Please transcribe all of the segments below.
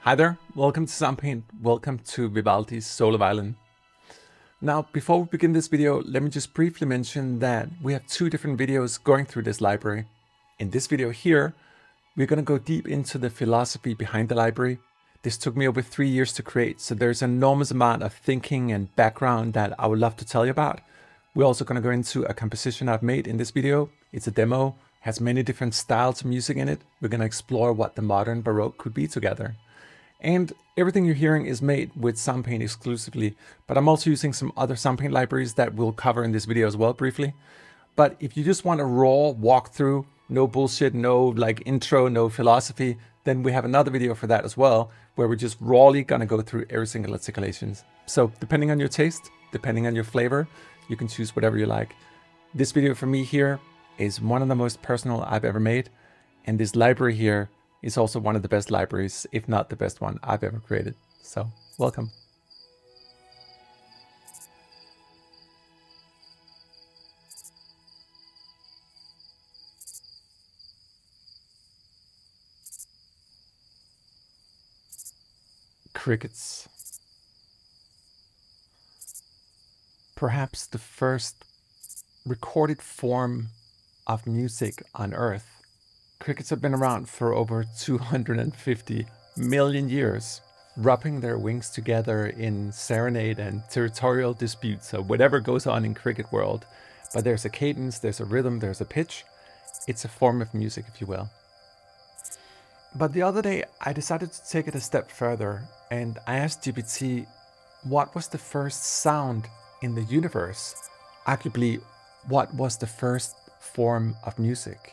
Hi there, welcome to Soundpaint, welcome to Vivaldi's solo violin. Now, before we begin this video, let me just briefly mention that we have two different videos going through this library. In this video here, we're going to go deep into the philosophy behind the library. This took me over 3 years to create, so there's an enormous amount of thinking and background that I would love to tell you about. We're also going to go into a composition I've made in this video. It's a demo, has many different styles of music in it. We're going to explore what the modern Baroque could be together. And everything you're hearing is made with Soundpaint exclusively, but I'm also using some other Soundpaint libraries that we'll cover in this video as well briefly. But if you just want a raw walkthrough, no bullshit, no like intro, no philosophy, then we have another video for that as well, where we're just rawly gonna go through every single articulations. So depending on your taste, depending on your flavor, you can choose whatever you like. This video for me here is one of the most personal I've ever made, and this library here is also one of the best libraries, if not the best one I've ever created. So, welcome. Crickets. Perhaps the first recorded form of music on Earth. Crickets have been around for over 250 million years, rubbing their wings together in serenade and territorial disputes, or whatever goes on in cricket world. But there's a cadence, there's a rhythm, there's a pitch. It's a form of music, if you will. But the other day, I decided to take it a step further, and I asked GPT, what was the first sound in the universe? Arguably, what was the first form of music?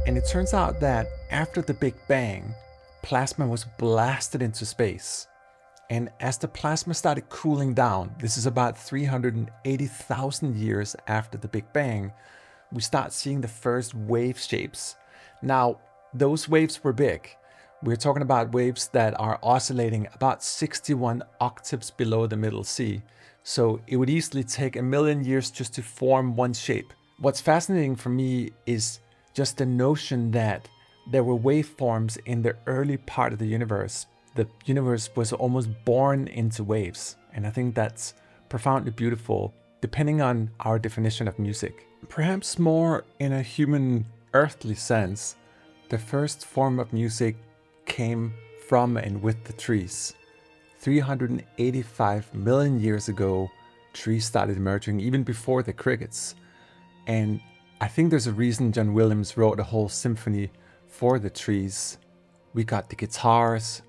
And it turns out that after the Big Bang, plasma was blasted into space. And as the plasma started cooling down, this is about 380,000 years after the Big Bang, we start seeing the first wave shapes. Now, those waves were big. We're talking about waves that are oscillating about 61 octaves below the middle C. So it would easily take 1 million years just to form one shape. What's fascinating for me is just the notion that there were waveforms in the early part of the universe. The universe was almost born into waves. And I think that's profoundly beautiful, depending on our definition of music. Perhaps more in a human, earthly sense, the first form of music came from and with the trees. 385 million years ago, trees started emerging even before the crickets. And I think there's a reason John Williams wrote a whole symphony for the trees. We got the guitars,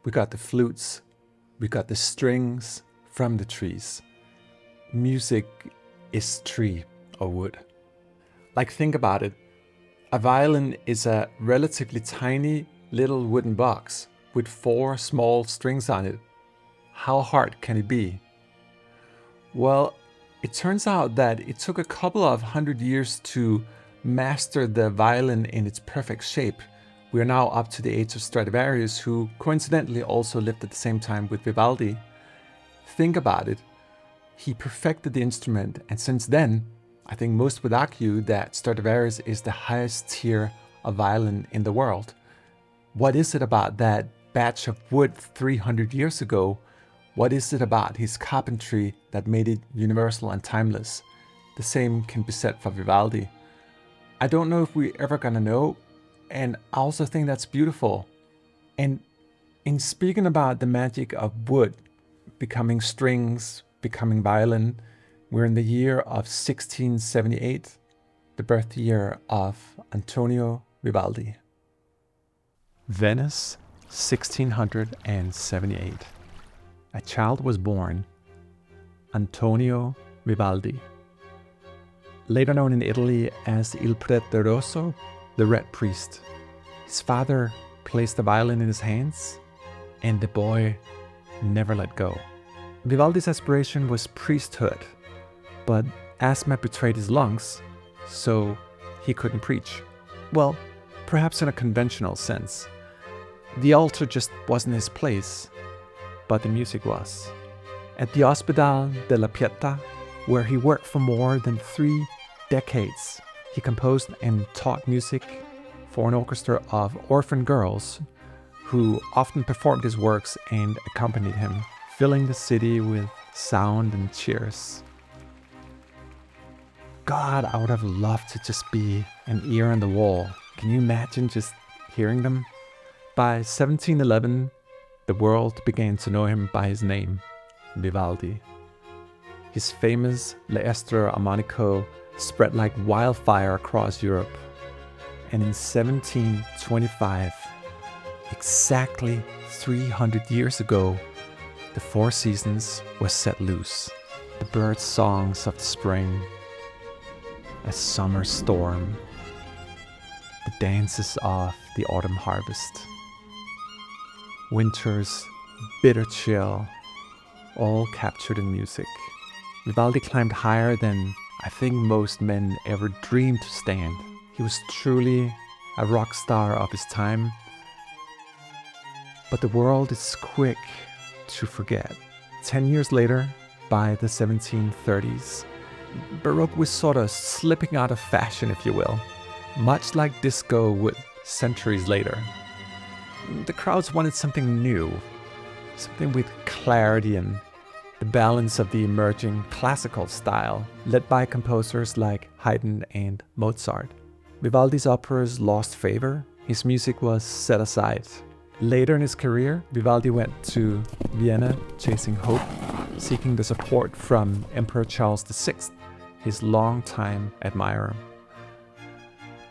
we got the flutes, we got the strings from the trees. Music is tree or wood. Like, think about it. A violin is a relatively tiny little wooden box with 4 small strings on it. How hard can it be? Well, it turns out that it took a couple of 100 years to master the violin in its perfect shape. We are now up to the age of Stradivarius, who coincidentally also lived at the same time with Vivaldi. Think about it. He perfected the instrument, and since then, I think most would argue that Stradivarius is the highest tier of violin in the world. What is it about that batch of wood 300 years ago? What is it about his carpentry that made it universal and timeless? The same can be said for Vivaldi. I don't know if we're ever gonna know, and I also think that's beautiful. And in speaking about the magic of wood becoming strings, becoming violin, we're in the year of 1678, the birth year of Antonio Vivaldi. Venice, 1678. A child was born, Antonio Vivaldi. Later known in Italy as Il Preteroso, the Red Priest. His father placed the violin in his hands, and the boy never let go. Vivaldi's aspiration was priesthood, but asthma betrayed his lungs, so he couldn't preach. Well, perhaps in a conventional sense. The altar just wasn't his place, but the music was. At the Ospedale della Pietà, where he worked for more than 3 decades, he composed and taught music for an orchestra of orphan girls who often performed his works and accompanied him, filling the city with sound and cheers. God, I would have loved to just be an ear on the wall. Can you imagine just hearing them? By 1711, the world began to know him by his name, Vivaldi. His famous L'Estro Armonico spread like wildfire across Europe. And in 1725, exactly 300 years ago, the four seasons were set loose. The bird songs of the spring, a summer storm, the dances of the autumn harvest, winter's bitter chill, all captured in music. Vivaldi climbed higher than I think most men ever dreamed to stand. He was truly a rock star of his time, but the world is quick to forget. 10 years later, by the 1730s, Baroque was sort of slipping out of fashion, if you will, much like disco would centuries later. The crowds wanted something new, something with clarity and the balance of the emerging classical style, led by composers like Haydn and Mozart. Vivaldi's operas lost favor, his music was set aside. Later in his career, Vivaldi went to Vienna chasing hope, seeking the support from Emperor Charles VI, his longtime admirer.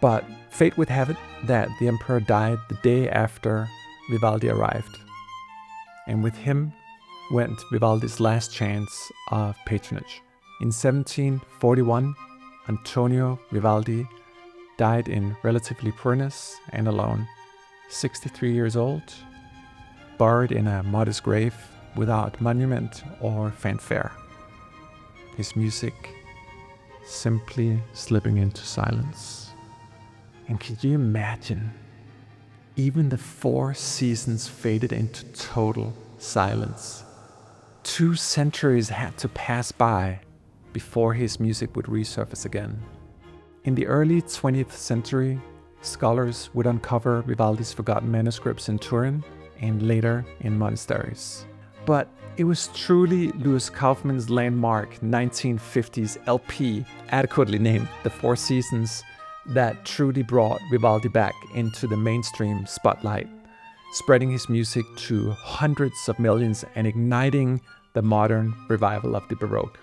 But fate would have it that the emperor died the day after Vivaldi arrived. And with him went Vivaldi's last chance of patronage. In 1741, Antonio Vivaldi died in relatively poorness and alone, 63 years old, buried in a modest grave without monument or fanfare. His music simply slipping into silence. And could you imagine? Even the four seasons faded into total silence. 2 centuries had to pass by before his music would resurface again. In the early 20th century, scholars would uncover Vivaldi's forgotten manuscripts in Turin and later in monasteries. But it was truly Louis Kaufmann's landmark 1950s LP, adequately named The Four Seasons, that truly brought Vivaldi back into the mainstream spotlight, spreading his music to hundreds of millions and igniting the modern revival of the Baroque.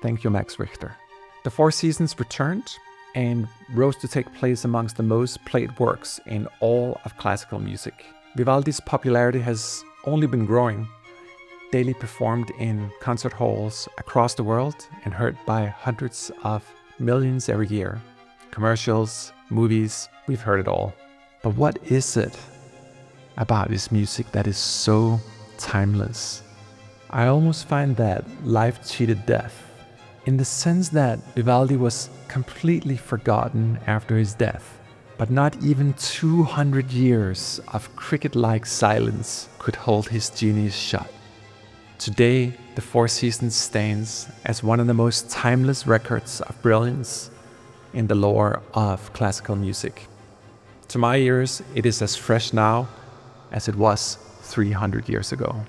Thank you, Max Richter. The Four Seasons returned and rose to take place amongst the most played works in all of classical music. Vivaldi's popularity has only been growing, daily performed in concert halls across the world and heard by hundreds of millions every year. Commercials, movies, we've heard it all. But what is it about his music that is so timeless? I almost find that life cheated death, in the sense that Vivaldi was completely forgotten after his death. But not even 200 years of cricket-like silence could hold his genius shut. Today, The Four Seasons stands as one of the most timeless records of brilliance in the lore of classical music. To my ears, it is as fresh now as it was 300 years ago.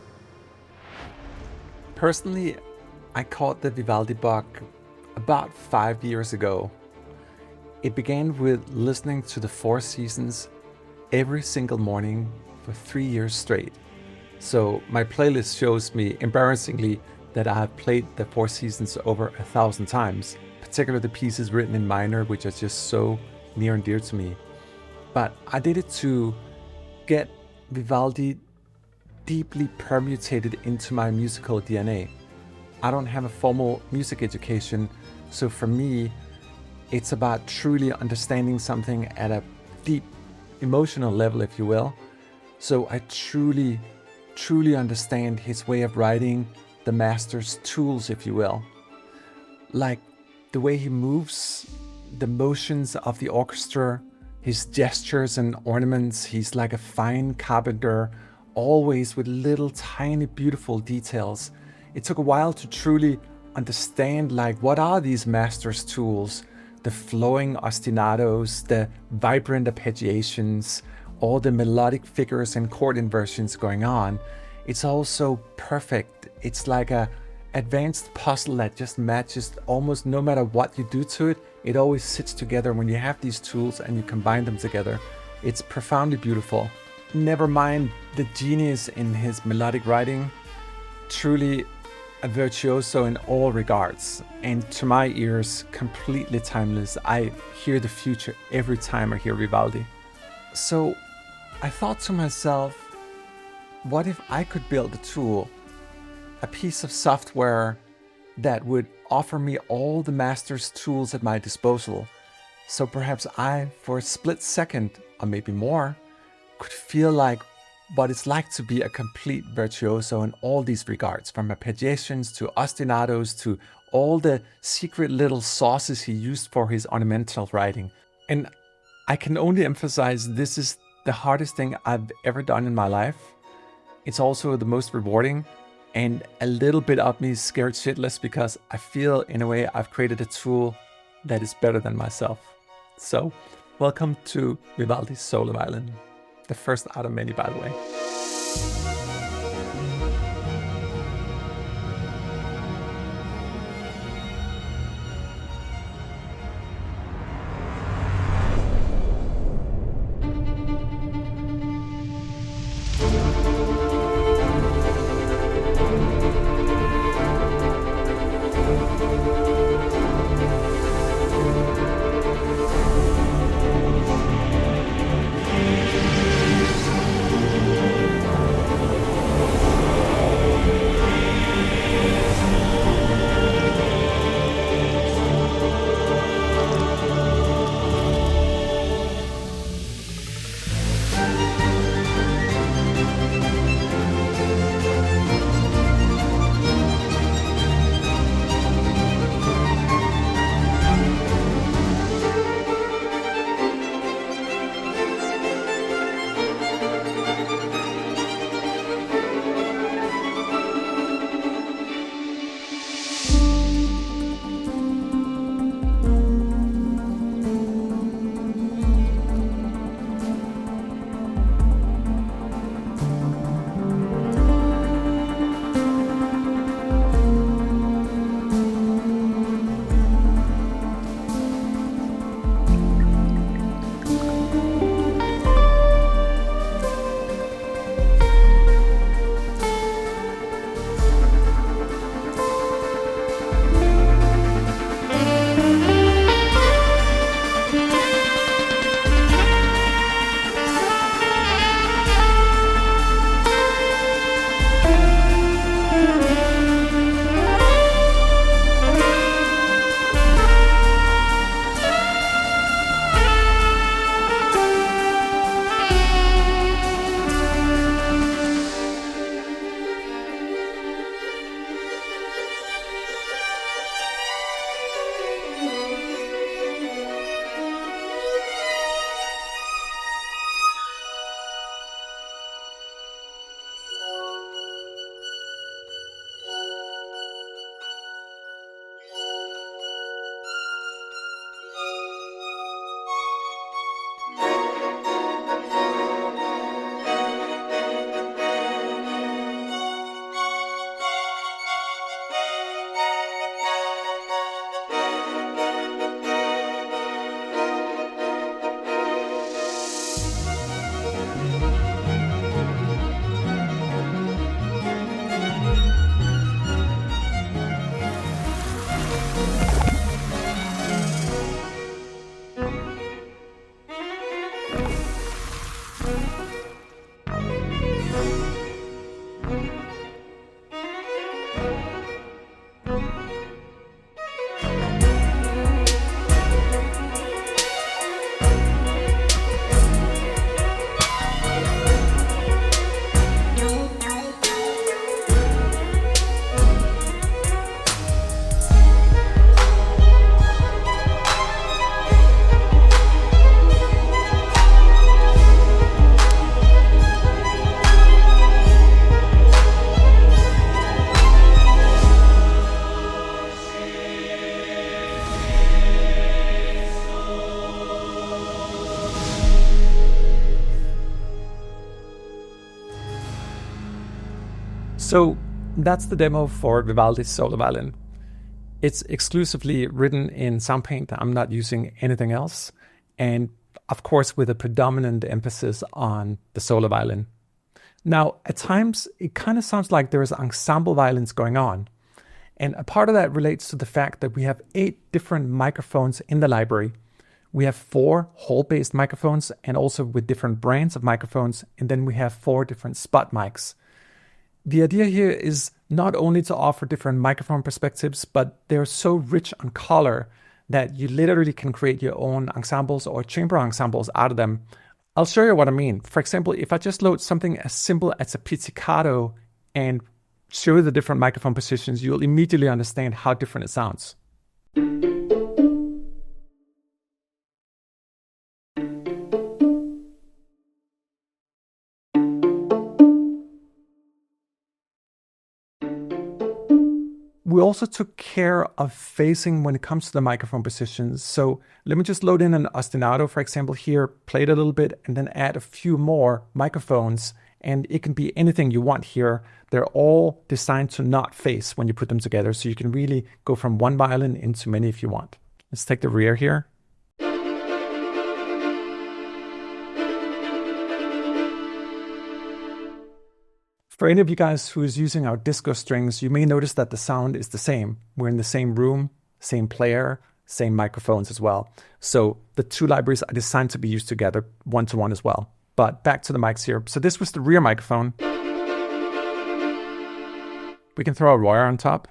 Personally, I caught the Vivaldi bug about 5 years ago. It began with listening to The Four Seasons every single morning for 3 years straight. So my playlist shows me, embarrassingly, that I have played The Four Seasons over 1,000 times, particularly the pieces written in minor, which are just so near and dear to me. But I did it to get Vivaldi deeply permutated into my musical DNA. I don't have a formal music education, so for me, it's about truly understanding something at a deep emotional level, if you will. So I truly understand his way of writing, the master's tools, if you will. Like the way he moves, the motions of the orchestra, his gestures and ornaments. He's like a fine carpenter, always with little tiny beautiful details. It took a while to truly understand, like, what are these master's tools? The flowing ostinatos, the vibrant arpeggiations, all the melodic figures and chord inversions going on, it's also perfect. It's like a advanced puzzle that just matches almost no matter what you do to it. It always sits together when you have these tools and you combine them together. It's profoundly beautiful. Never mind the genius in his melodic writing. Truly a virtuoso in all regards, and to my ears, completely timeless. I hear the future every time I hear Vivaldi. So I thought to myself, what if I could build a tool, a piece of software that would offer me all the master's tools at my disposal? So perhaps I, for a split second, or maybe more, could feel like what it's like to be a complete virtuoso in all these regards, from arpeggiations to ostinatos to all the secret little sauces he used for his ornamental writing. And I can only emphasize this is the hardest thing I've ever done in my life. It's also the most rewarding, and a little bit of me is scared shitless because I feel in a way I've created a tool that is better than myself. So welcome to Vivaldi's solo violin. The first out of many, by the way. So that's the demo for Vivaldi's solo violin. It's exclusively written in Soundpaint. I'm not using anything else. And of course, with a predominant emphasis on the solo violin. Now, at times, it kind of sounds like there's ensemble violins going on. And a part of that relates to the fact that we have 8 different microphones in the library. We have 4 hole-based microphones and also with different brands of microphones. And then we have 4 different spot mics. The idea here is not only to offer different microphone perspectives, but they're so rich on color that you literally can create your own ensembles or chamber ensembles out of them. I'll show you what I mean. For example, if I just load something as simple as a pizzicato and show you the different microphone positions, you'll immediately understand how different it sounds. We also took care of phasing when it comes to the microphone positions. So let me just load in an ostinato, for example, here, play it a little bit, and then add a few more microphones. And it can be anything you want here. They're all designed to not phase when you put them together. So you can really go from one violin into many if you want. Let's take the rear here. For any of you guys who is using our disco strings, you may notice that the sound is the same. We're in the same room, same player, same microphones as well. So the 2 libraries are designed to be used together one-to-one as well. But back to the mics here. So this was the rear microphone. We can throw a wire on top.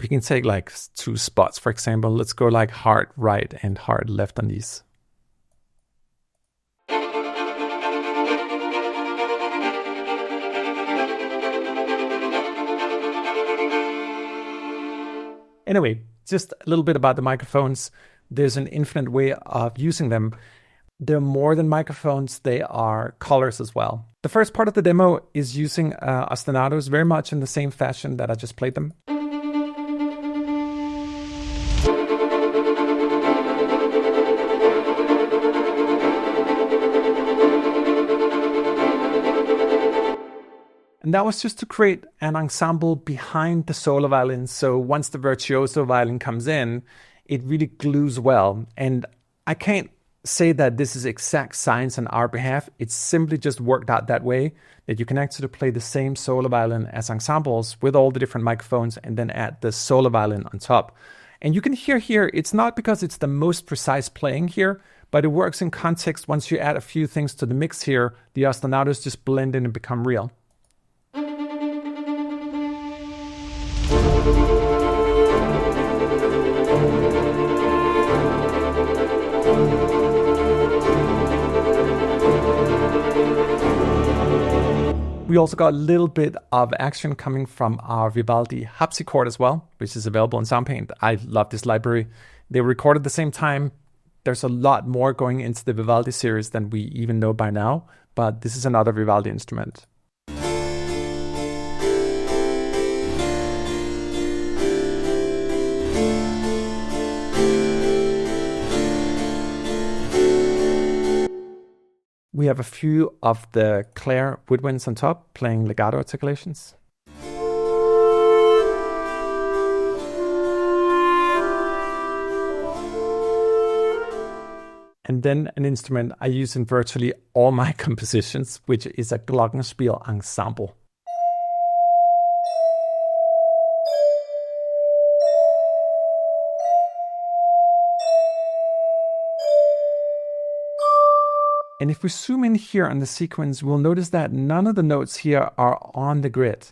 We can take like 2 spots, for example. Let's go like hard right and hard left on these. Anyway, just a little bit about the microphones. There's an infinite way of using them. They're more than microphones, they are colors as well. The first part of the demo is using ostinatos very much in the same fashion that I just played them. And that was just to create an ensemble behind the solo violin. So once the virtuoso violin comes in, it really glues well. And I can't say that this is exact science on our behalf. It's simply just worked out that way, that you can actually play the same solo violin as ensembles with all the different microphones and then add the solo violin on top. And you can hear here, it's not because it's the most precise playing here, but it works in context. Once you add a few things to the mix here, the ostinatos just blend in and become real. We also got a little bit of action coming from our Vivaldi harpsichord as well, which is available in Soundpaint. I love this library. They were recorded at the same time. There's a lot more going into the Vivaldi series than we even know by now, but this is another Vivaldi instrument. We have a few of the Clare woodwinds on top, playing legato articulations. And then an instrument I use in virtually all my compositions, which is a glockenspiel ensemble. And if we zoom in here on the sequence, we'll notice that none of the notes here are on the grid.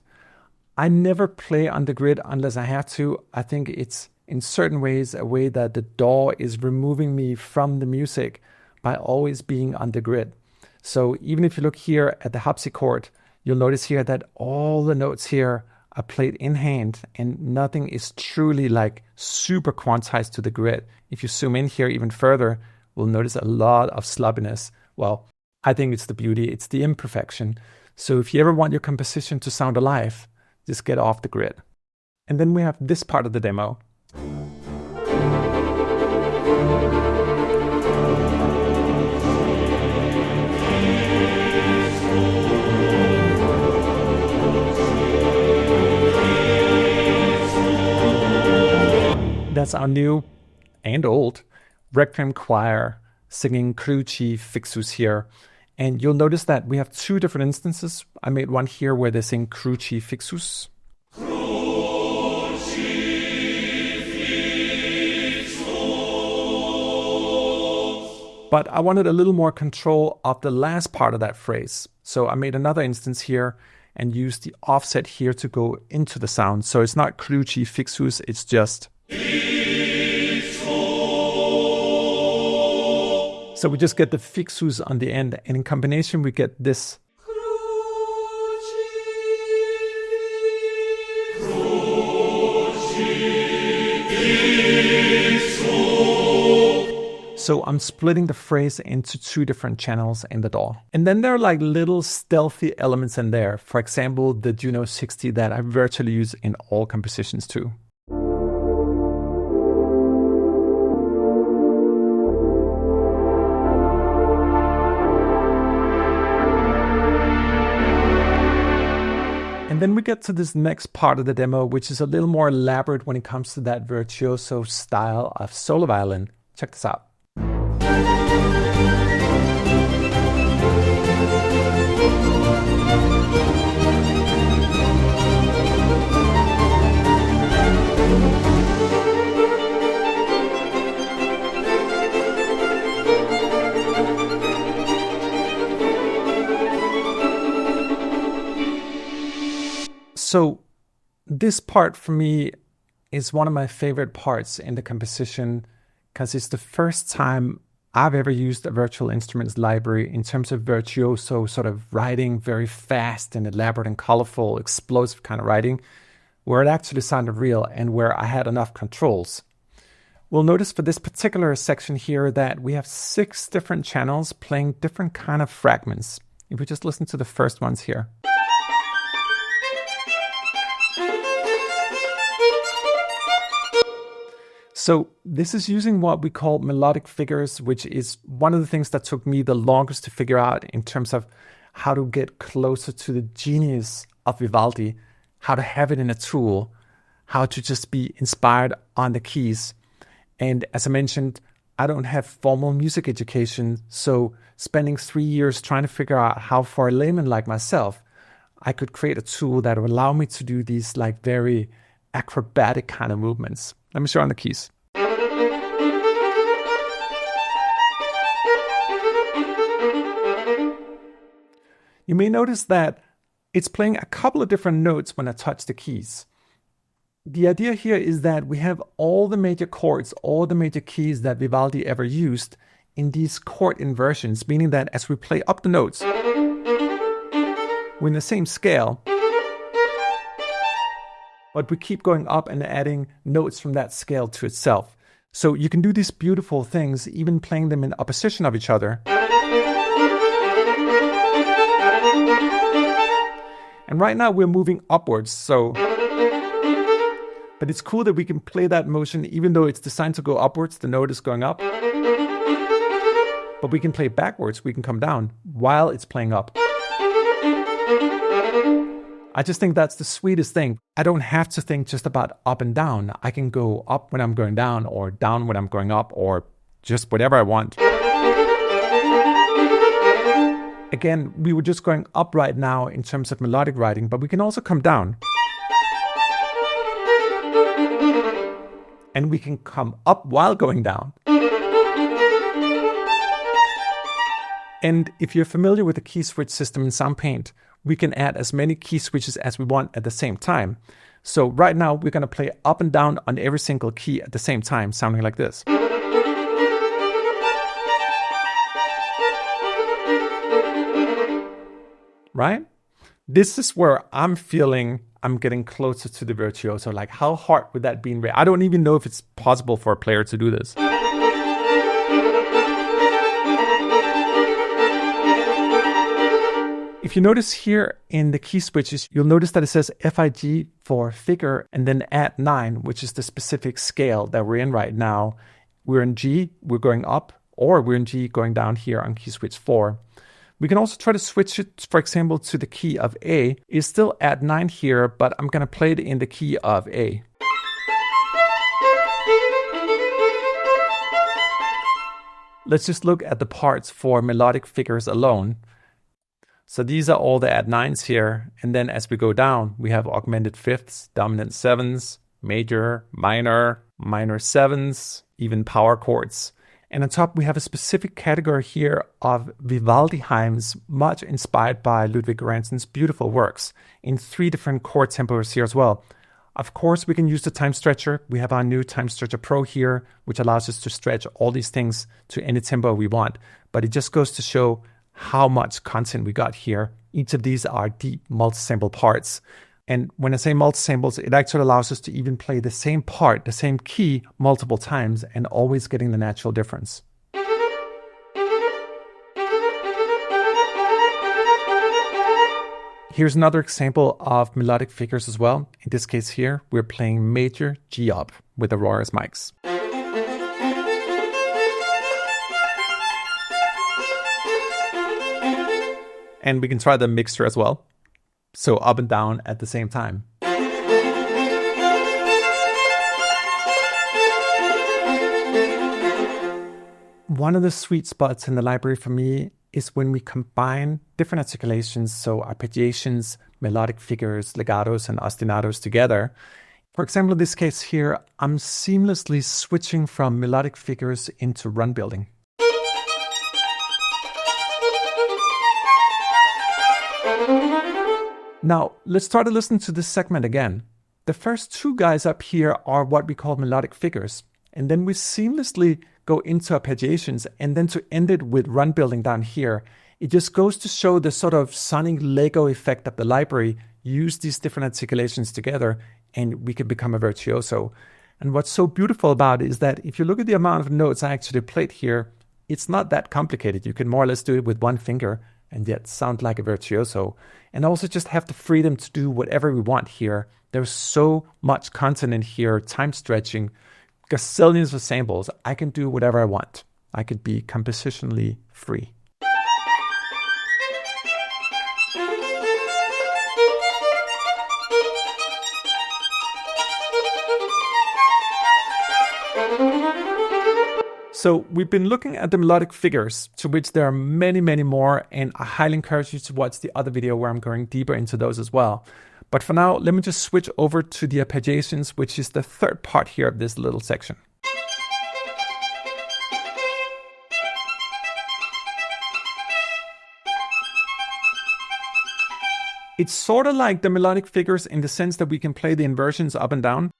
I never play on the grid unless I have to. I think it's in certain ways a way that the DAW is removing me from the music by always being on the grid. So even if you look here at the harpsichord, you'll notice here that all the notes here are played in hand and nothing is truly like super quantized to the grid. If you zoom in here even further, we'll notice a lot of sloppiness. Well, I think it's the beauty, it's the imperfection. So if you ever want your composition to sound alive, just get off the grid. And then we have this part of the demo. That's our new and old Requiem choir singing Cruci Fixus here. And you'll notice that we have two different instances. I made one here where they sing Cruci Fixus. But I wanted a little more control of the last part of that phrase. So I made another instance here and used the offset here to go into the sound. So it's not Cruci Fixus, it's just... So we just get the fixus on the end, and in combination we get this. So I'm splitting the phrase into two different channels in the DAW. And then there are like little stealthy elements in there. For example, the Juno 60 that I virtually use in all compositions too. And then we get to this next part of the demo, which is a little more elaborate when it comes to that virtuoso style of solo violin. Check this out. So this part for me is one of my favorite parts in the composition because it's the first time I've ever used a virtual instruments library in terms of virtuoso sort of writing, very fast and elaborate and colorful, explosive kind of writing, where it actually sounded real and where I had enough controls. We'll notice for this particular section here that we have 6 different channels playing different kind of fragments. If we just listen to the first ones here. So this is using what we call melodic figures, which is one of the things that took me the longest to figure out in terms of how to get closer to the genius of Vivaldi, how to have it in a tool, how to just be inspired on the keys. And as I mentioned, I don't have formal music education, so spending 3 years trying to figure out how for a layman like myself, I could create a tool that would allow me to do these like very acrobatic kind of movements. Let me show on the keys. You may notice that it's playing a couple of different notes when I touch the keys. The idea here is that we have all the major chords, all the major keys that Vivaldi ever used in these chord inversions, meaning that as we play up the notes, we're in the same scale, but we keep going up and adding notes from that scale to itself. So you can do these beautiful things, even playing them in opposition of each other. And right now we're moving upwards, but it's cool that we can play that motion even though it's designed to go upwards, the note is going up. But we can play backwards, we can come down while it's playing up. I just think that's the sweetest thing. I don't have to think just about up and down. I can go up when I'm going down or down when I'm going up or just whatever I want. Again, we were just going up right now in terms of melodic writing, but we can also come down. And we can come up while going down. And if you're familiar with the key switch system in Soundpaint, we can add as many key switches as we want at the same time. So right now we're going to play up and down on every single key at the same time, sounding like this. Right? This is where I'm feeling I'm getting closer to the virtuoso. Like, how hard would that be? I don't even know if it's possible for a player to do this. If you notice here in the key switches, you'll notice that it says FIG for figure and then add 9, which is the specific scale that we're in right now. we're in G, we're going up, or we're in G going down here on key switch 4. We can also try to switch it, for example, to the key of A. It's still at 9 here, but I'm going to play it in the key of A. Let's just look at the parts for melodic figures alone. So these are all the add 9s here. And then as we go down, we have augmented fifths, dominant 7s, major, minor, minor 7s, even power chords. And on top, we have a specific category here of Vivaldi hymns, much inspired by Ludwig Göransson's beautiful works, in 3 different chord tempos here as well. Of course, we can use the time stretcher. We have our new Time Stretcher Pro here, which allows us to stretch all these things to any tempo we want. But it just goes to show how much content we got here. Each of these are deep multi-sample parts. And when I say multi-samples, it actually allows us to even play the same part, the same key, multiple times, and always getting the natural difference. Here's another example of melodic figures as well. In this case here, we're playing major G up with the 𝒯roels mics. And we can try the mixture as well. So up and down at the same time. One of the sweet spots in the library for me is when we combine different articulations, so arpeggiations, melodic figures, legatos, and ostinatos together. For example, in this case here, I'm seamlessly switching from melodic figures into run building. Now, let's start to listen to this segment again. The first 2 guys up here are what we call melodic figures. And then we seamlessly go into arpeggiations, and then to end it with run building down here, it just goes to show the sort of sonic Lego effect of the library. Use these different articulations together, and we can become a virtuoso. And what's so beautiful about it is that if you look at the amount of notes I actually played here, it's not that complicated. You can more or less do it with one finger and yet sound like a virtuoso. And also just have the freedom to do whatever we want here. There's so much content in here, time stretching, gazillions of samples. I can do whatever I want. I could be compositionally free. So we've been looking at the melodic figures, to which there are many, many more, and I highly encourage you to watch the other video where I'm going deeper into those as well. But for now, let me just switch over to the arpeggiations, which is the third part here of this little section. It's sort of like the melodic figures in the sense that we can play the inversions up and down.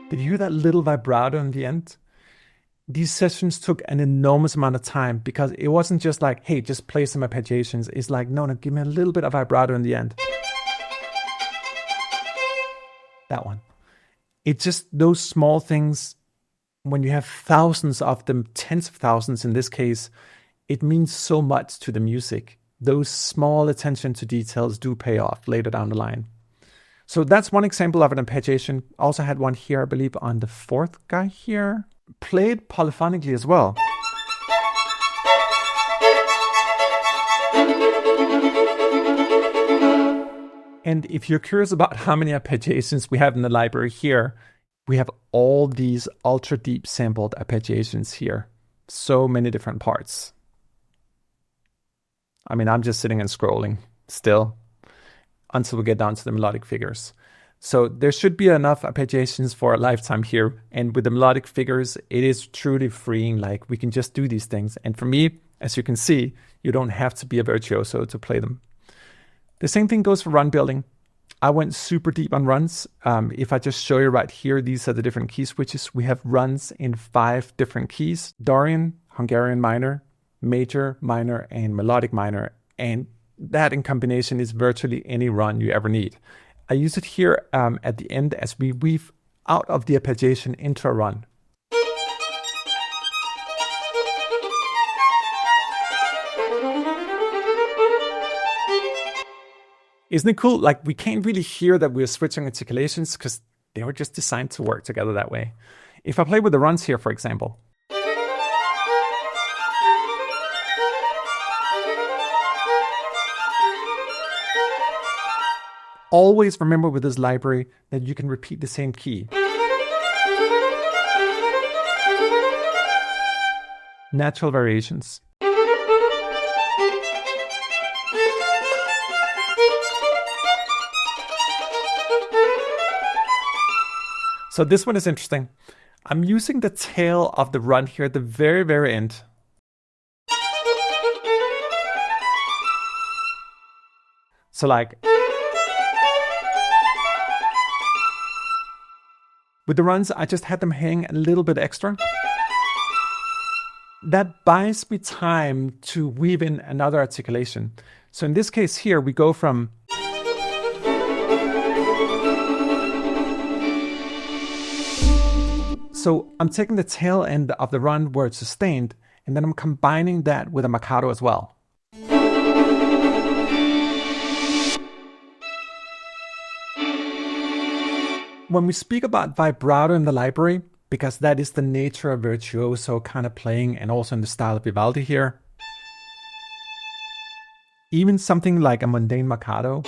Did you hear that little vibrato in the end? These sessions took an enormous amount of time because it wasn't just like, hey, just play some arpeggiations. It's like, no, give me a little bit of vibrato in the end. That one. It's just those small things, when you have thousands of them, tens of thousands in this case, it means so much to the music. Those small attention to details do pay off later down the line. So that's one example of an arpeggiation. Also had one here, I believe, on the 4th guy here. Played polyphonically as well. And if you're curious about how many arpeggiations we have in the library here, we have all these ultra deep sampled arpeggiations here. So many different parts. I mean, I'm just sitting and scrolling still until we get down to the melodic figures. So there should be enough arpeggiations for a lifetime here. And with the melodic figures, it is truly freeing. Like, we can just do these things. And for me, as you can see, you don't have to be a virtuoso to play them. The same thing goes for run building. I went super deep on runs. If I just show you right here, these are the different key switches. We have runs in 5 different keys: Dorian, Hungarian minor, major, minor, and melodic minor. And that in combination is virtually any run you ever need. I use it here at the end as we weave out of the arpeggiation into a run. Isn't it cool? Like, we can't really hear that we're switching articulations because they were just designed to work together that way. If I play with the runs here, for example, always remember with this library that you can repeat the same key. Natural variations. So this one is interesting. I'm using the tail of the run here at the very, very end. So like, with the runs, I just had them hang a little bit extra. That buys me time to weave in another articulation. So in this case here, we go from so I'm taking the tail end of the run where it's sustained, and then I'm combining that with a marcato as well. When we speak about vibrato in the library, because that is the nature of virtuoso kind of playing and also in the style of Vivaldi here, even something like a mundane marcato,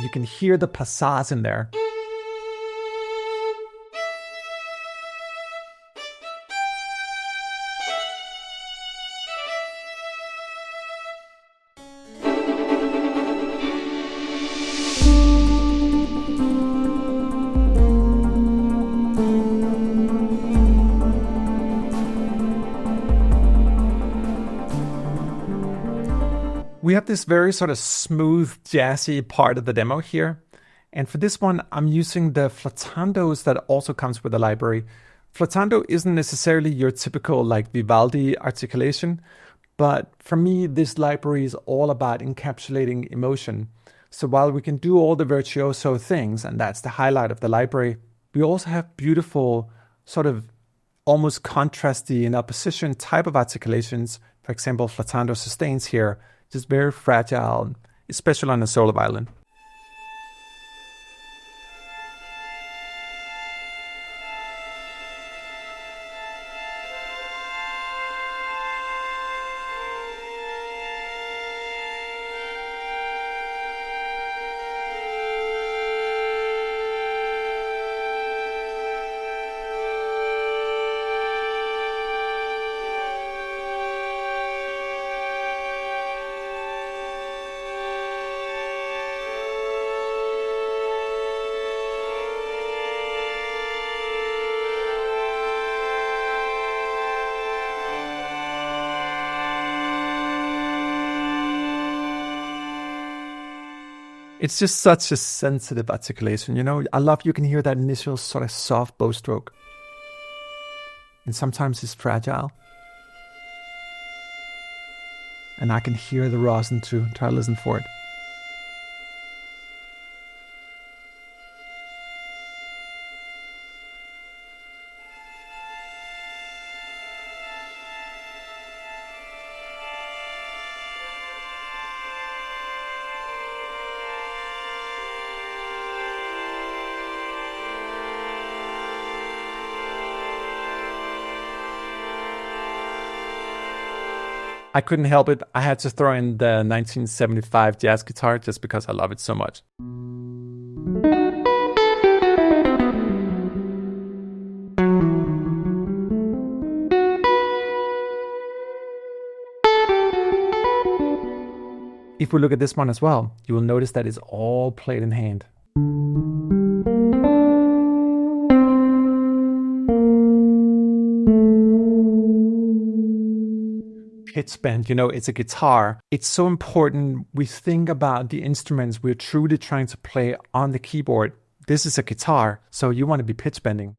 you can hear the passage in there. We have this very sort of smooth, jazzy part of the demo here. And for this one, I'm using the flottandos that also comes with the library. Flottando isn't necessarily your typical like Vivaldi articulation, but for me, this library is all about encapsulating emotion. So while we can do all the virtuoso things, and that's the highlight of the library, we also have beautiful sort of almost contrasty in opposition type of articulations. For example, flottando sustains here, just very fragile, especially on a solo violin. It's just such a sensitive articulation, you know? I love you can hear that initial sort of soft bow stroke. And sometimes it's fragile. And I can hear the rosin too. Try to listen for it. I couldn't help it. I had to throw in the 1975 jazz guitar just because I love it so much. If we look at this one as well, you will notice that it's all played in hand. Pitch bend, you know, it's a guitar. It's so important we think about the instruments we're truly trying to play on the keyboard. This is a guitar, so you want to be pitch bending.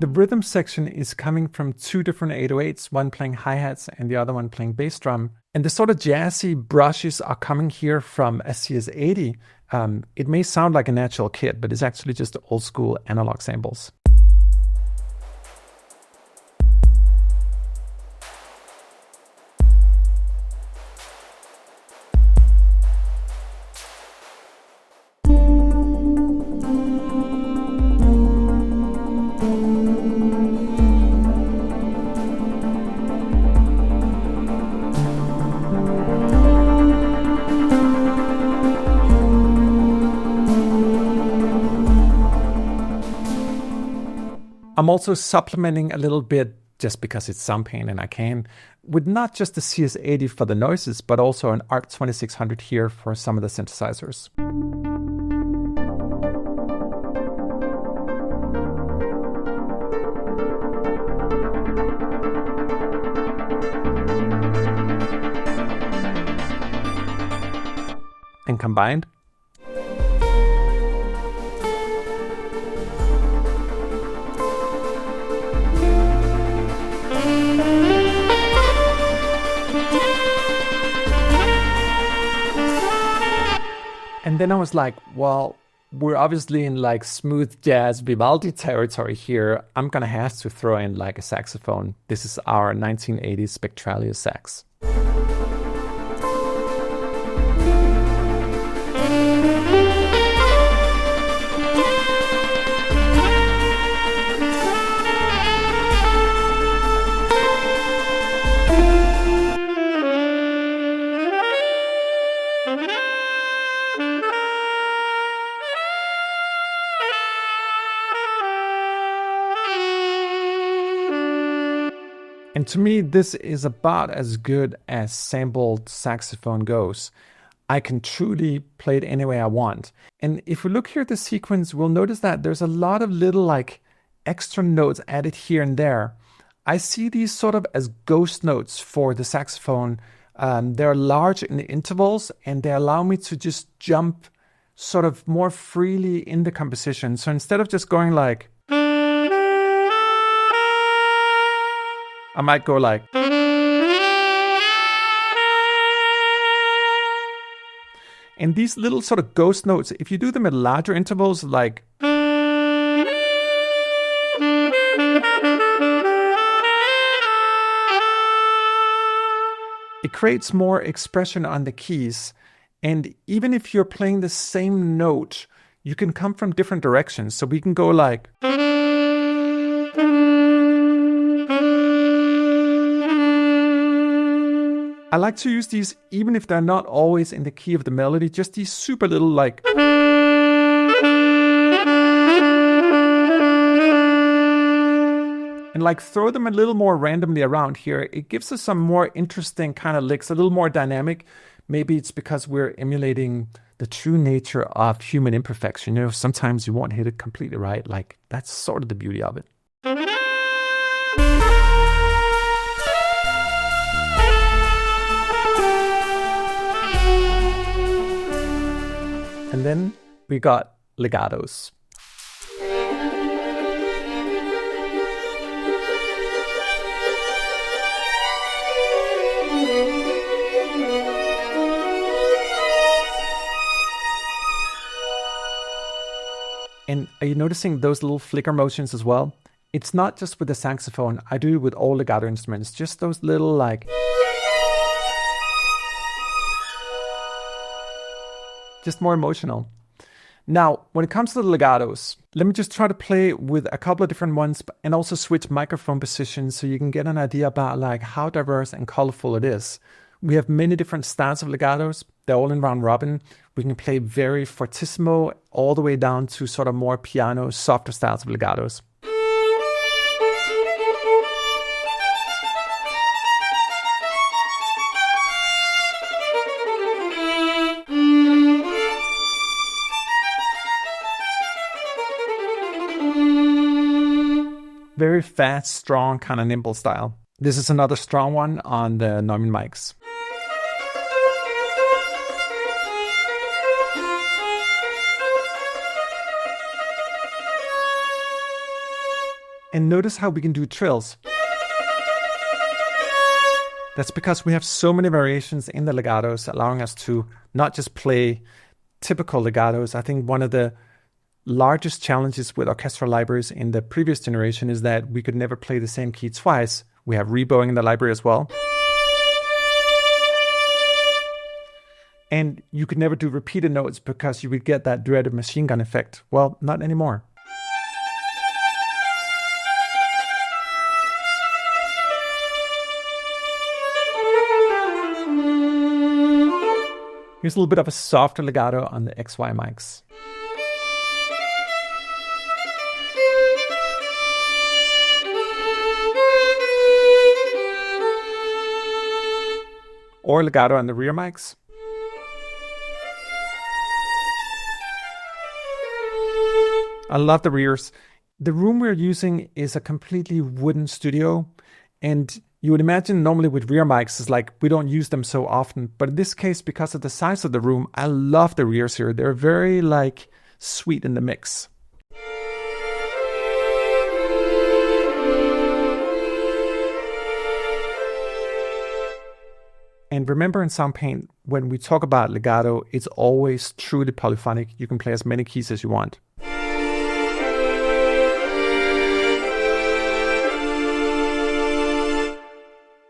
The rhythm section is coming from two different 808s, one playing hi-hats and the other one playing bass drum. And the sort of jazzy brushes are coming here from a CS80. It may sound like a natural kit, but it's actually just old school analog samples. I'm also supplementing a little bit, just because it's Soundpaint and I can, with not just the CS80 for the noises, but also an ARC 2600 here for some of the synthesizers. And combined, and then I was like, well, we're obviously in like smooth jazz Vivaldi territory here. I'm gonna have to throw in like a saxophone. This is our 1980s Spectralia sax. And to me, this is about as good as sampled saxophone goes. I can truly play it any way I want. And if we look here at the sequence, we'll notice that there's a lot of little like extra notes added here and there. I see these sort of as ghost notes for the saxophone. They're large in the intervals and they allow me to just jump sort of more freely in the composition. So instead of just going like, I might go like, and these little sort of ghost notes, if you do them at larger intervals, like, it creates more expression on the keys. And even if you're playing the same note, you can come from different directions. So we can go like, I like to use these even if they're not always in the key of the melody, just these super little like, and like throw them a little more randomly around here. It gives us some more interesting kind of licks, a little more dynamic. Maybe it's because we're emulating the true nature of human imperfection. You know, sometimes you won't hit it completely right. Like, that's sort of the beauty of it. And then we got legatos. And are you noticing those little flicker motions as well? It's not just with the saxophone. I do it with all legato instruments. Just those little like, just more emotional. Now, when it comes to the legatos, let me just try to play with a couple of different ones and also switch microphone positions so you can get an idea about like how diverse and colorful it is. We have many different styles of legatos. They're all in round robin. We can play very fortissimo all the way down to sort of more piano, softer styles of legatos. Very fast, strong, kind of nimble style. This is another strong one on the Neumann mics. And notice how we can do trills. That's because we have so many variations in the legatos, allowing us to not just play typical legatos. I think one of the largest challenges with orchestral libraries in the previous generation is that we could never play the same key twice. We have rebowing in the library as well. And you could never do repeated notes because you would get that dreaded machine gun effect. Well, not anymore. Here's a little bit of a softer legato on the XY mics. Or legato on the rear mics. I love the rears. The room we're using is a completely wooden studio, and you would imagine normally with rear mics, it's like we don't use them so often. But in this case, because of the size of the room, I love the rears here. They're very like sweet in the mix. And remember in Soundpaint, when we talk about legato, it's always truly polyphonic. You can play as many keys as you want.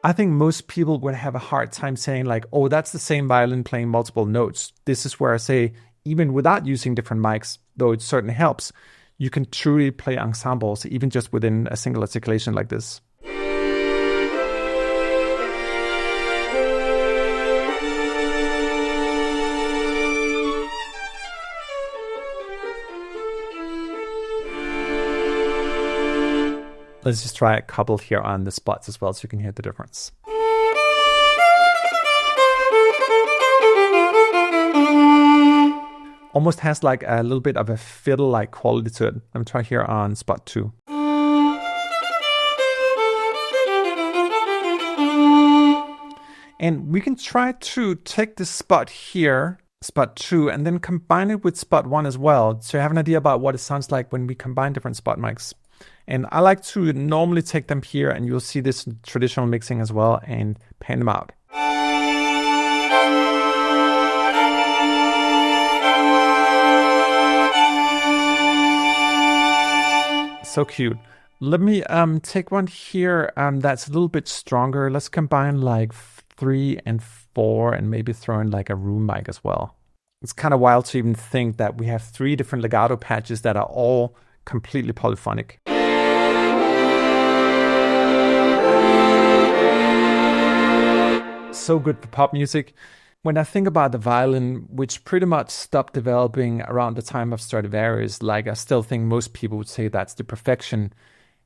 I think most people would have a hard time saying like, oh, that's the same violin playing multiple notes. This is where I say, even without using different mics, though it certainly helps, you can truly play ensembles, even just within a single articulation like this. Let's just try a couple here on the spots as well so you can hear the difference. Almost has like a little bit of a fiddle-like quality to it. Let me try here on spot 2. And we can try to take this spot here, spot 2, and then combine it with spot 1 as well. So you have an idea about what it sounds like when we combine different spot mics. And I like to normally take them here, and you'll see this in traditional mixing as well, and pan them out. So cute. Let me take one here that's a little bit stronger. Let's combine like 3 and 4 and maybe throw in like a room mic as well. It's kind of wild to even think that we have 3 different legato patches that are all completely polyphonic. So good for pop music. When I think about the violin, which pretty much stopped developing around the time of Stradivarius, like I still think most people would say that's the perfection.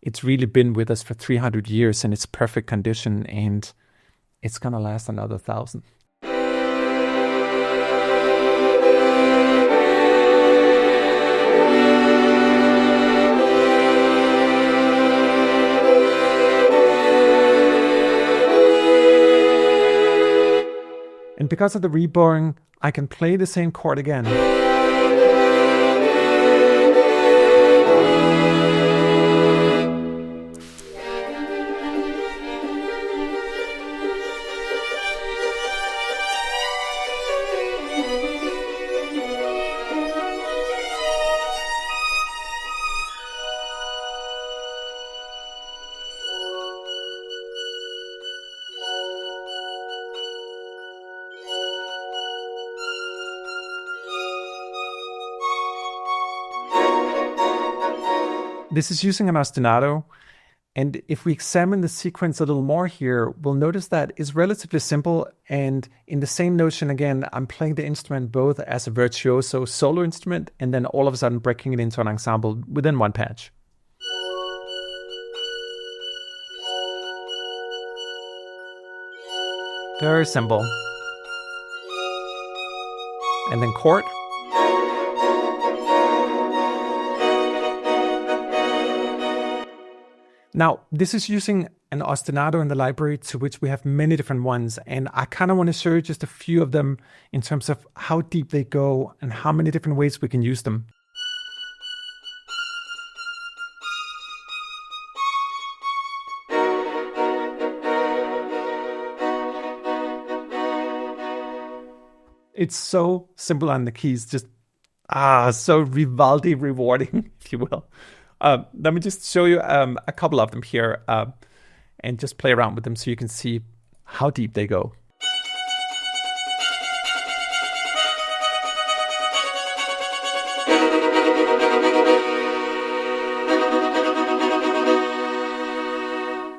It's really been with us for 300 years in its perfect condition, and it's gonna last another 1,000. And because of the rebowing, I can play the same chord again. This is using an ostinato, and if we examine the sequence a little more here, we'll notice that it's relatively simple, and in the same notion again, I'm playing the instrument both as a virtuoso solo instrument and then all of a sudden breaking it into an ensemble within one patch. Very simple. And then chord. Now, this is using an ostinato in the library, to which we have many different ones, and I kind of want to show you just a few of them in terms of how deep they go and how many different ways we can use them. It's so simple on the keys, just so Vivaldi rewarding, if you will. Let me just show you a couple of them here and just play around with them so you can see how deep they go.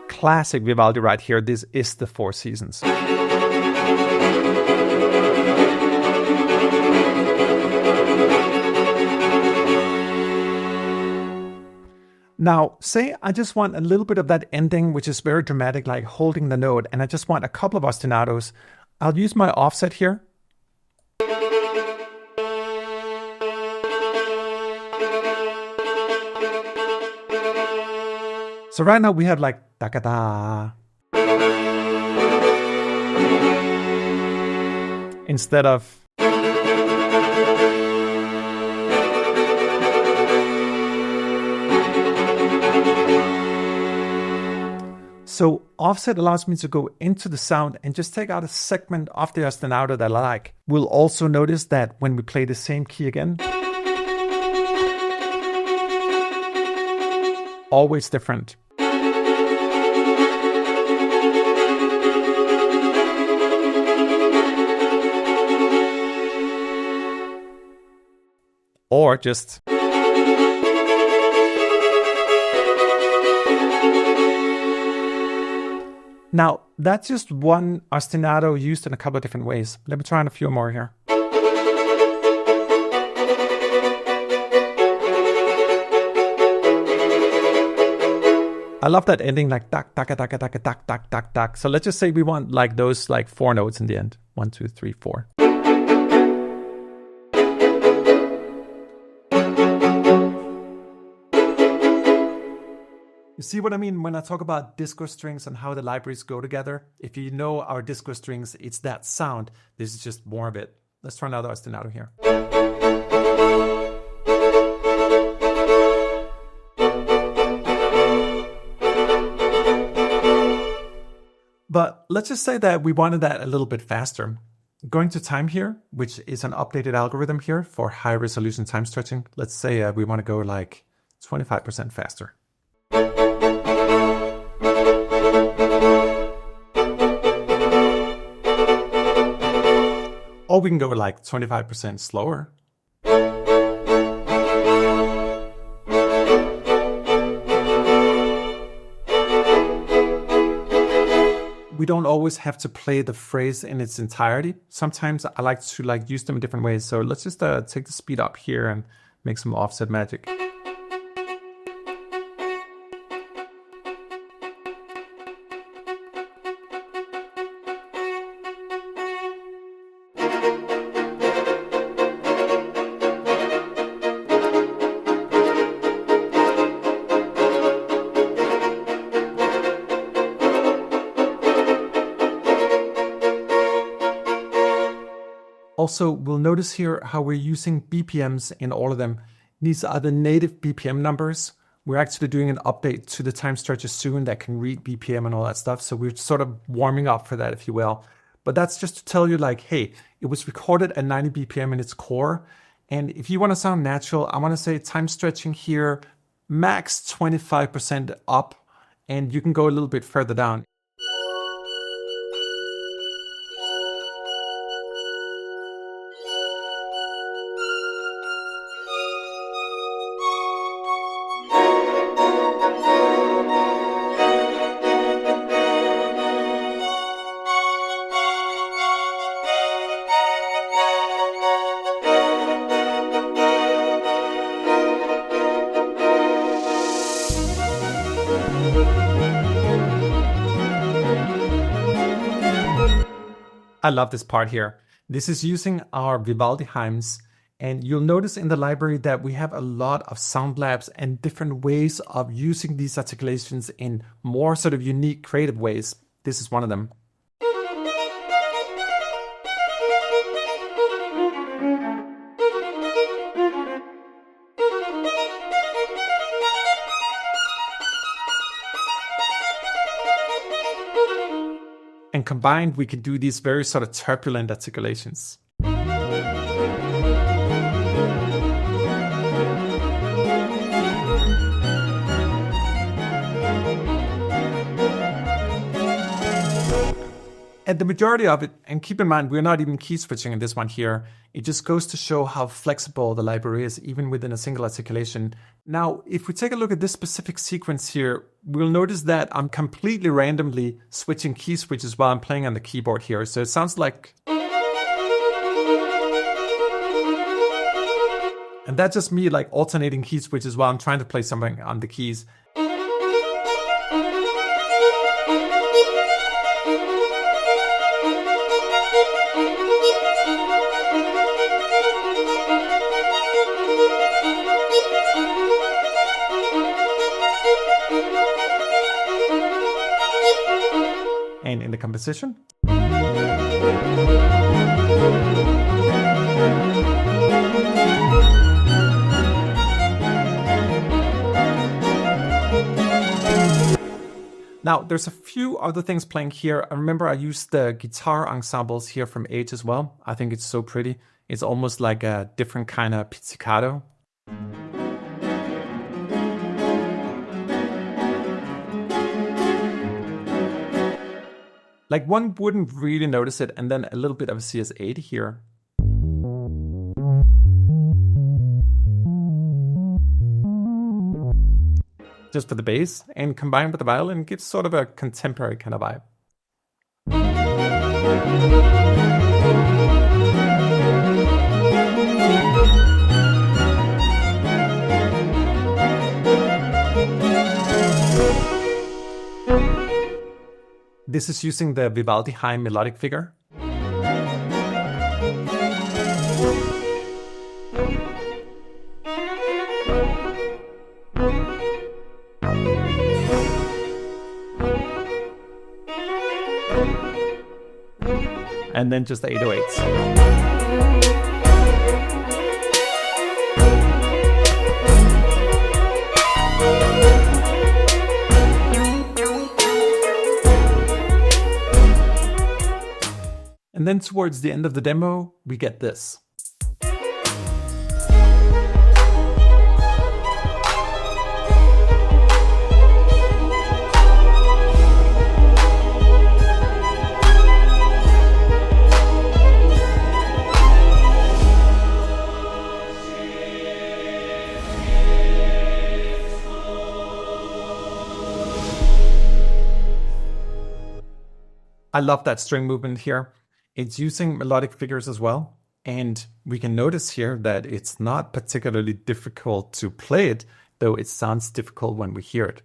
Classic Vivaldi right here. This is the Four Seasons. Now, say I just want a little bit of that ending, which is very dramatic, like holding the note, and I just want a couple of ostinatos. I'll use my offset here. So right now we have like da-ka-da instead of so offset allows me to go into the sound and just take out a segment of the ostinato that I like. We'll also notice that when we play the same key again, always different. Or just now, that's just one ostinato used in a couple of different ways. Let me try on a few more here. I love that ending, like dak, dak, dak, dak, dak, dak, dak, dak, dak. So let's just say we want like those like 4 notes in the end. 1, 2, 3, 4. You see what I mean when I talk about disco strings and how the libraries go together? If you know our disco strings, it's that sound. This is just more of it. Let's try another ostinato here. But let's just say that we wanted that a little bit faster. Going to time here, which is an updated algorithm here for high resolution time stretching. Let's say we want to go like 25% faster. Or we can go like 25% slower. We don't always have to play the phrase in its entirety. Sometimes I like to use them in different ways. So let's just take the speed up here and make some offset magic. Also, we'll notice here how we're using BPMs in all of them. These are the native BPM numbers. We're actually doing an update to the time stretcher soon that can read BPM and all that stuff. So we're sort of warming up for that, if you will. But that's just to tell you like, hey, it was recorded at 90 BPM in its core. And if you want to sound natural, I want to say time stretching here, max 25% up. And you can go a little bit further down. I love this part here. This is using our Vivaldi hymns, and you'll notice in the library that we have a lot of sound labs and different ways of using these articulations in more sort of unique, creative ways. This is one of them. And combined, we can do these very sort of turbulent articulations. And the majority of it, and keep in mind, we're not even key switching in this one here. It just goes to show how flexible the library is, even within a single articulation. Now, if we take a look at this specific sequence here, we'll notice that I'm completely randomly switching key switches while I'm playing on the keyboard here. So it sounds like... And that's just me like alternating key switches while I'm trying to play something on the keys. And in the composition. Now, there's a few other things playing here. I remember I used the guitar ensembles here from Age as well. I think it's so pretty. It's almost like a different kind of pizzicato. Like one wouldn't really notice it, and then a little bit of a CS8 here. Just for the bass, and combined with the violin gives sort of a contemporary kind of vibe. This is using the Vivaldi high melodic figure. And then just the 808s. And then towards the end of the demo, we get this. I love that string movement here. It's using melodic figures as well. And we can notice here that it's not particularly difficult to play it, though it sounds difficult when we hear it.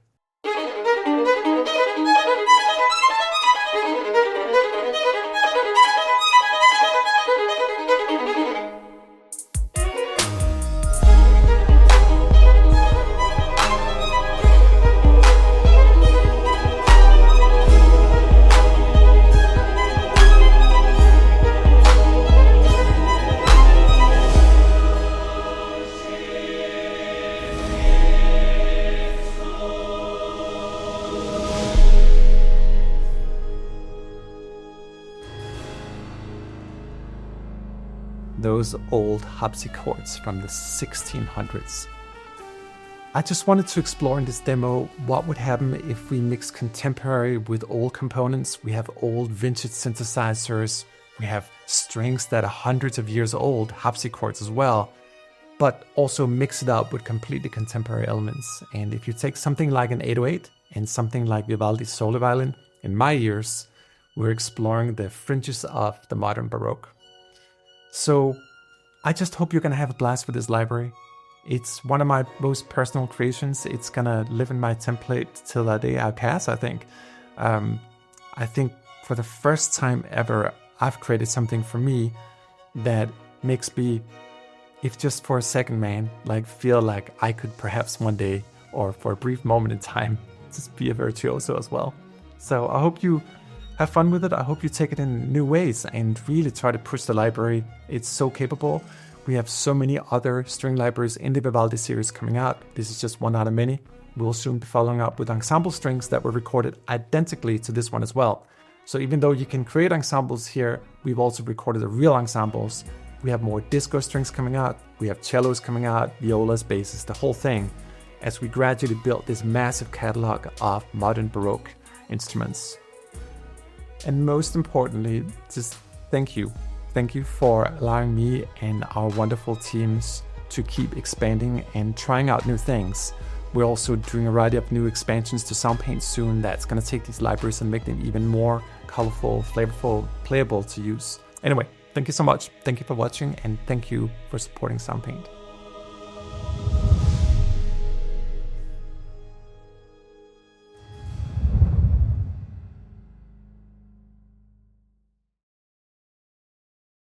Those old harpsichords from the 1600s. I just wanted to explore in this demo what would happen if we mix contemporary with old components. We have old vintage synthesizers, we have strings that are hundreds of years old, harpsichords as well, but also mix it up with completely contemporary elements. And if you take something like an 808 and something like Vivaldi's solo violin, in my ears, we're exploring the fringes of the modern Baroque. So I just hope you're going to have a blast with this library. It's one of my most personal creations. It's going to live in my template till the day I pass, I think. I think for the first time ever, I've created something for me that makes me, if just for a second, man, like feel like I could perhaps one day, or for a brief moment in time, just be a virtuoso as well. So I hope you have fun with it. I hope you take it in new ways and really try to push the library. It's so capable. We have so many other string libraries in the Vivaldi series coming out. This is just one out of many. We'll soon be following up with ensemble strings that were recorded identically to this one as well. So even though you can create ensembles here, we've also recorded the real ensembles. We have more disco strings coming out. We have cellos coming out, violas, basses, the whole thing, as we gradually build this massive catalog of modern Baroque instruments. And most importantly, just thank you. Thank you for allowing me and our wonderful teams to keep expanding and trying out new things. We're also doing a variety of new expansions to Soundpaint soon that's going to take these libraries and make them even more colorful, flavorful, playable to use. Anyway, thank you so much. Thank you for watching, and thank you for supporting Soundpaint.